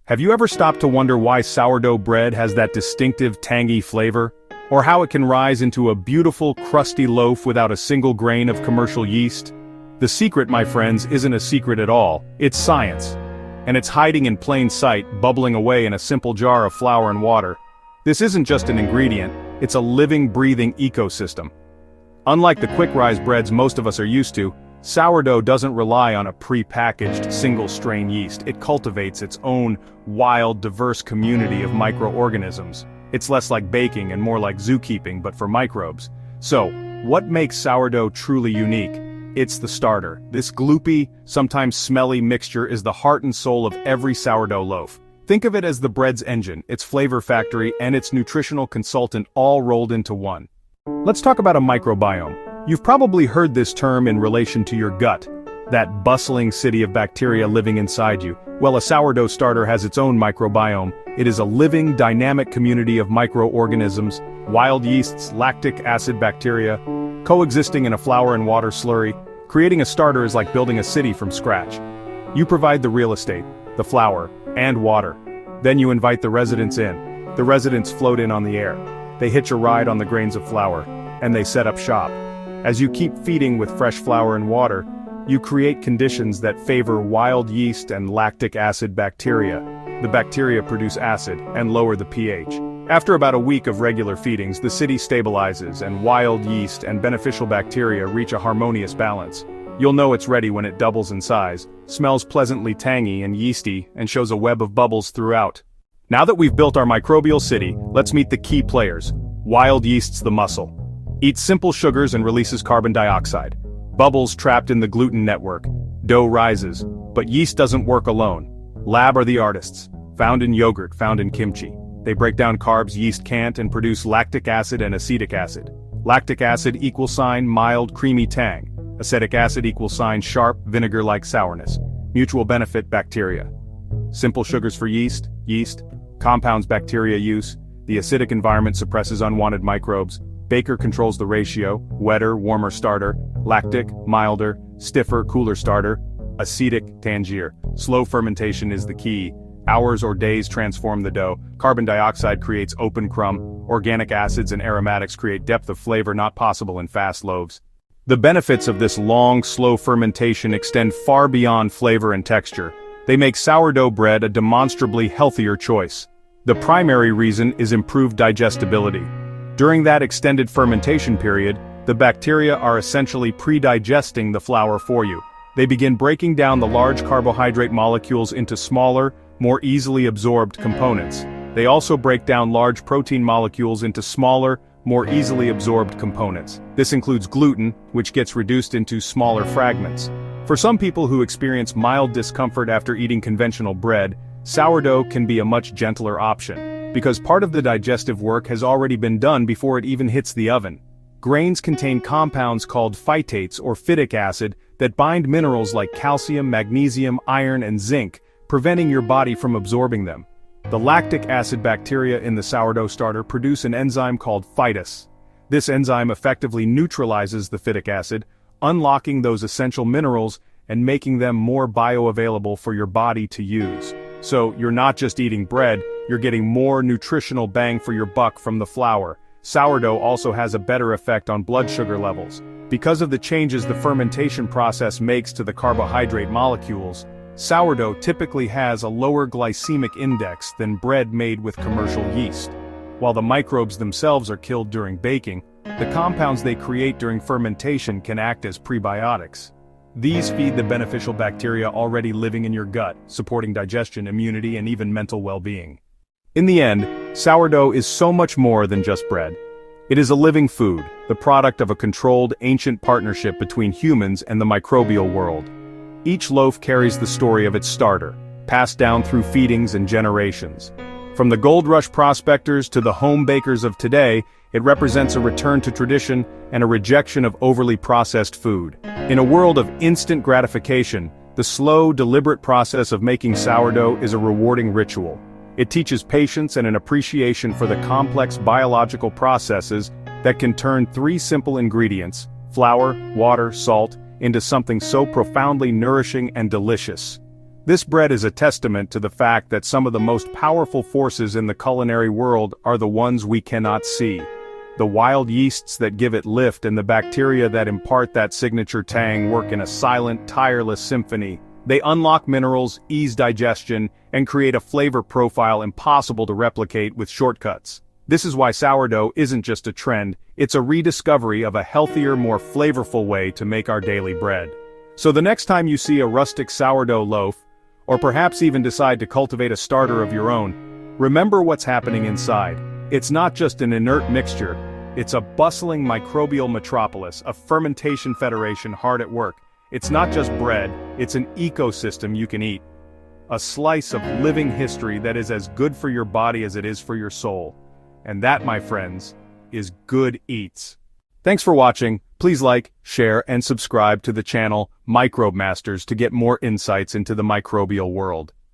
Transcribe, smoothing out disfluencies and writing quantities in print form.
Have you ever stopped to wonder why sourdough bread has that distinctive tangy flavor? Or how it can rise into a beautiful, crusty loaf without a single grain of commercial yeast? The secret, my friends, isn't a secret at all, it's science. And it's hiding in plain sight, bubbling away in a simple jar of flour and water. This isn't just an ingredient, it's a living, breathing ecosystem. Unlike the quick-rise breads most of us are used to, sourdough doesn't rely on a pre-packaged, single-strain yeast. It cultivates its own wild, diverse community of microorganisms. It's less like baking and more like zookeeping, but for microbes. So, what makes sourdough truly unique? It's the starter. This gloopy, sometimes smelly mixture is the heart and soul of every sourdough loaf. Think of it as the bread's engine, its flavor factory, and its nutritional consultant all rolled into one. Let's talk about a microbiome. You've probably heard this term in relation to your gut, that bustling city of bacteria living inside you. Well, a sourdough starter has its own microbiome. It is a living, dynamic community of microorganisms, wild yeasts, lactic acid bacteria, coexisting in a flour and water slurry. Creating a starter is like building a city from scratch. You provide the real estate, the flour, and water. Then you invite the residents in. The residents float in on the air. They hitch a ride on the grains of flour, and they set up shop. As you keep feeding with fresh flour and water, you create conditions that favor wild yeast and lactic acid bacteria. The bacteria produce acid and lower the pH. After about a week of regular feedings, the city stabilizes and wild yeast and beneficial bacteria reach a harmonious balance. You'll know it's ready when it doubles in size, smells pleasantly tangy and yeasty, and shows a web of bubbles throughout. Now that we've built our microbial city, let's meet the key players. Wild yeast's the muscle. Eats simple sugars and releases carbon dioxide. Bubbles trapped in the gluten network. Dough rises. But yeast doesn't work alone. Lab are the artists. Found in yogurt, found in kimchi. They break down carbs yeast can't and produce lactic acid and acetic acid. Lactic acid equals sign mild, creamy tang. Acetic acid equals sign sharp, vinegar-like sourness. Mutual benefit bacteria. Simple sugars for yeast. Compounds bacteria use. The acidic environment suppresses unwanted microbes. Baker controls the ratio, wetter, warmer starter, lactic, milder, stiffer, cooler starter, acetic, tangier. Slow fermentation is the key. Hours or days transform the dough. Carbon dioxide creates open crumb. Organic acids and aromatics create depth of flavor not possible in fast loaves. The benefits of this long, slow fermentation extend far beyond flavor and texture. They make sourdough bread a demonstrably healthier choice. The primary reason is improved digestibility. During that extended fermentation period, the bacteria are essentially pre-digesting the flour for you. They begin breaking down the large carbohydrate molecules into smaller, more easily absorbed components. They also break down large protein molecules into smaller, more easily absorbed components. This includes gluten, which gets reduced into smaller fragments. For some people who experience mild discomfort after eating conventional bread, sourdough can be a much gentler option, because part of the digestive work has already been done before it even hits the oven. Grains contain compounds called phytates or phytic acid that bind minerals like calcium, magnesium, iron, and zinc, preventing your body from absorbing them. The lactic acid bacteria in the sourdough starter produce an enzyme called phytis. This enzyme effectively neutralizes the phytic acid, unlocking those essential minerals and making them more bioavailable for your body to use. So, you're not just eating bread, you're getting more nutritional bang for your buck from the flour. Sourdough also has a better effect on blood sugar levels. Because of the changes the fermentation process makes to the carbohydrate molecules, sourdough typically has a lower glycemic index than bread made with commercial yeast. While the microbes themselves are killed during baking, the compounds they create during fermentation can act as prebiotics. These feed the beneficial bacteria already living in your gut, supporting digestion, immunity, and even mental well-being. In the end, sourdough is so much more than just bread. It is a living food, the product of a controlled, ancient partnership between humans and the microbial world. Each loaf carries the story of its starter, passed down through feedings and generations. From the gold rush prospectors to the home bakers of today, it represents a return to tradition and a rejection of overly processed food. In a world of instant gratification, the slow, deliberate process of making sourdough is a rewarding ritual. It teaches patience and an appreciation for the complex biological processes that can turn three simple ingredients, flour, water, salt, into something so profoundly nourishing and delicious. This bread is a testament to the fact that some of the most powerful forces in the culinary world are the ones we cannot see. The wild yeasts that give it lift and the bacteria that impart that signature tang work in a silent, tireless symphony. They unlock minerals, ease digestion, and create a flavor profile impossible to replicate with shortcuts. This is why sourdough isn't just a trend, it's a rediscovery of a healthier, more flavorful way to make our daily bread. So the next time you see a rustic sourdough loaf, or perhaps even decide to cultivate a starter of your own, remember what's happening inside. It's not just an inert mixture, it's a bustling microbial metropolis, a fermentation federation hard at work. It's not just bread, it's an ecosystem you can eat. A slice of living history that is as good for your body as it is for your soul. And that, my friends, is good eats. Thanks for watching. Please like, share, and subscribe to the channel Microbe Masters to get more insights into the microbial world.